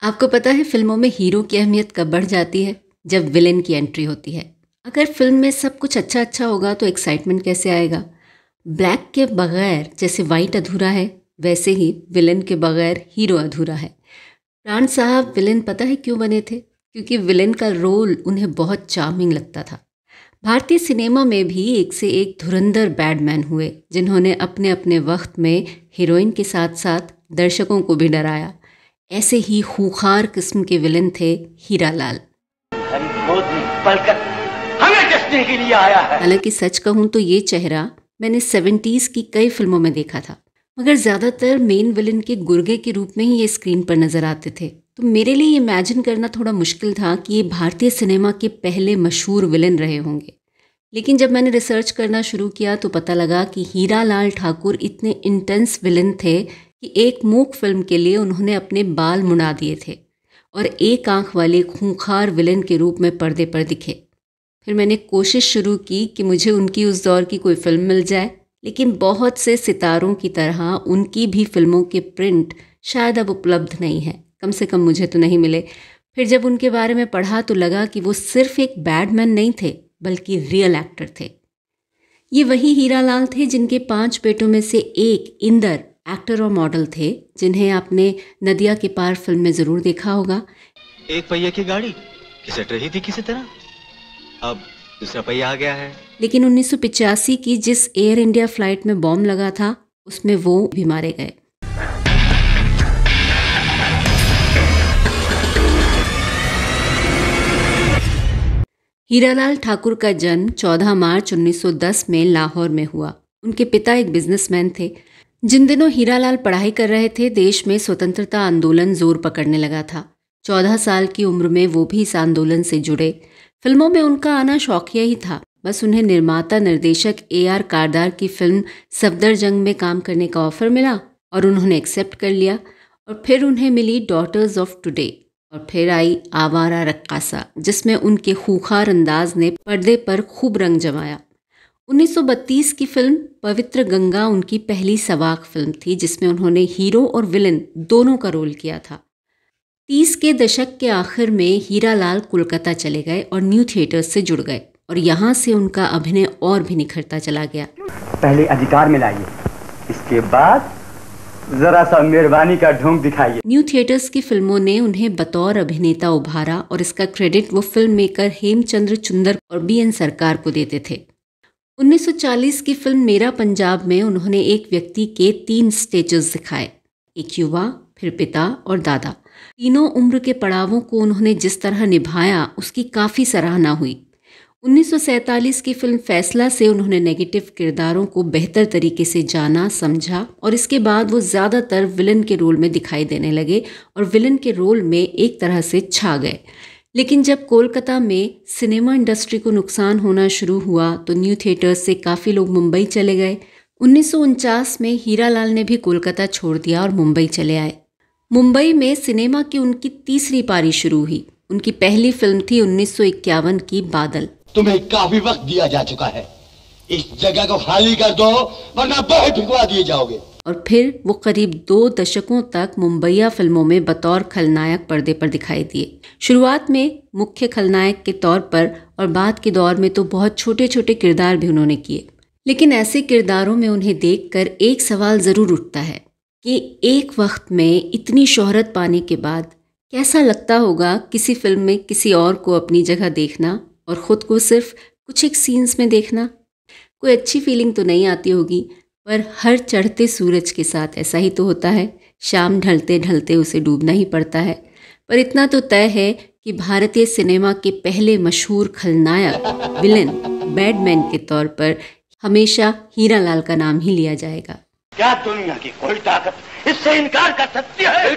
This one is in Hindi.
आपको पता है फिल्मों में हीरो की अहमियत कब बढ़ जाती है? जब विलेन की एंट्री होती है। अगर फिल्म में सब कुछ अच्छा अच्छा होगा तो एक्साइटमेंट कैसे आएगा? ब्लैक के बगैर जैसे वाइट अधूरा है, वैसे ही विलेन के बगैर हीरो अधूरा है। प्राण साहब विलेन पता है क्यों बने थे? क्योंकि विलेन का रोल उन्हें बहुत चार्मिंग लगता था। भारतीय सिनेमा में भी एक से एक धुरंधर बैडमैन हुए जिन्होंने अपने अपने वक्त में हीरोइन के साथ साथ दर्शकों को भी डराया। ऐसे ही खूंखार किस्म के विलेन थे हीरालाल। हालांकि सच कहूं तो ये चेहरा मैंने 70s की कई फिल्मों में देखा था, मगर ज़्यादातर मेन विलेन के गुर्गे के रूप में ही ये स्क्रीन पर नजर आते थे। तो मेरे लिए इमेजिन करना थोड़ा मुश्किल था कि ये भारतीय सिनेमा के पहले मशहूर विलेन रहे होंगे। लेकिन जब मैंने रिसर्च करना शुरू किया तो पता लगा कि हीरालाल ठाकुर इतने इंटेंस विलेन थे कि एक मूक फिल्म के लिए उन्होंने अपने बाल मुड़ा दिए थे और एक आंख वाले खूंखार विलेन के रूप में पर्दे पर दिखे। फिर मैंने कोशिश शुरू की कि मुझे उनकी उस दौर की कोई फिल्म मिल जाए, लेकिन बहुत से सितारों की तरह उनकी भी फिल्मों के प्रिंट शायद अब उपलब्ध नहीं है, कम से कम मुझे तो नहीं मिले। फिर जब उनके बारे में पढ़ा तो लगा कि वो सिर्फ एक बैडमैन नहीं थे बल्कि रियल एक्टर थे। ये वही हीरालाल थे जिनके 5 बेटों में से एक इंदर एक्टर और मॉडल थे, जिन्हें आपने नदिया के पार फिल्म में ज़रूर देखा होगा। एक पहिए की गाड़ी घिसट रही थी किसी तरह, अब दूसरा पहिया आ गया है। लेकिन 1985 की जिस एयर इंडिया फ्लाइट में बॉम्ब लगा था उसमें वो भी मारे गए। हीरालाल ठाकुर का जन्म 14 मार्च 1910 में लाहौर में हुआ। उनके पिता एक बिजनेसमैन थे। जिन दिनों हीरालाल पढ़ाई कर रहे थे, देश में स्वतंत्रता आंदोलन जोर पकड़ने लगा था। 14 साल की उम्र में वो भी इस आंदोलन से जुड़े। फिल्मों में उनका आना शौकिया ही था, बस उन्हें निर्माता निर्देशक AR कारदार की फिल्म सफदरजंग में काम करने का ऑफर मिला और उन्होंने एक्सेप्ट कर लिया। और फिर उन्हें मिली डॉटर्स ऑफ टुडे, और फिर आई आवारा रक्कासा, जिसमें उनके खूंखार अंदाज ने पर्दे पर खूब रंग जमाया। 1932 की फिल्म पवित्र गंगा उनकी पहली सवाक फिल्म थी, जिसमें उन्होंने हीरो और विलन दोनों का रोल किया था। 30 के दशक के आखिर में हीरालाल कोलकाता चले गए और न्यू थिएटर्स से जुड़ गए और यहाँ से उनका अभिनय और भी निखरता चला गया। पहले अधिकार में लाइए, इसके बाद जरा सा मेहरबानी का ढोंग दिखाइए। न्यू थिएटर्स की फिल्मों ने उन्हें बतौर अभिनेता उभारा और इसका क्रेडिट वो फिल्म मेकर हेमचंद्र चुंदर और BN सरकार को देते थे। 1940 की फिल्म मेरा पंजाब में उन्होंने एक व्यक्ति के 3 स्टेजेस दिखाए, एक युवा, फिर पिता और दादा। तीनों उम्र के पड़ावों को उन्होंने जिस तरह निभाया उसकी काफ़ी सराहना हुई। 1947 की फिल्म फैसला से उन्होंने नेगेटिव किरदारों को बेहतर तरीके से जाना समझा और इसके बाद वो ज़्यादातर विलन के रोल में दिखाई देने लगे और विलन के रोल में एक तरह से छा गए। लेकिन जब कोलकाता में सिनेमा इंडस्ट्री को नुकसान होना शुरू हुआ तो न्यू थिएटर्स से काफ़ी लोग मुंबई चले गए। 1949 में हीरालाल ने भी कोलकाता छोड़ दिया और मुंबई चले आए। मुंबई में सिनेमा की उनकी तीसरी पारी शुरू हुई। उनकी पहली फिल्म थी 1951 की बादल। तुम्हें काफी वक्त दिया जा चुका है, इस जगह को खाली कर दो वरना बहुत भिगवा दिए जाओगे। और फिर वो करीब 2 दशकों तक मुंबईया फिल्मों में बतौर खलनायक पर्दे पर दिखाई दिए। शुरुआत में मुख्य खलनायक के तौर पर और बाद के दौर में तो बहुत छोटे छोटे किरदार भी उन्होंने किए। लेकिन ऐसे किरदारों में उन्हें देखकर एक सवाल ज़रूर उठता है कि एक वक्त में इतनी शोहरत पाने के बाद कैसा लगता होगा किसी फिल्म में किसी और को अपनी जगह देखना और ख़ुद को सिर्फ कुछ एक सीन्स में देखना। कोई अच्छी फीलिंग तो नहीं आती होगी, पर हर चढ़ते सूरज के साथ ऐसा ही तो होता है, शाम ढलते ढलते उसे डूबना ही पड़ता है। पर इतना तो तय है कि भारतीय सिनेमा के पहले मशहूर खलनायक, विलेन, बैडमैन के तौर पर हमेशा हीरालाल का नाम ही लिया जाएगा। क्या दुनिया की कोई ताकत इससे इनकार कर सकती है?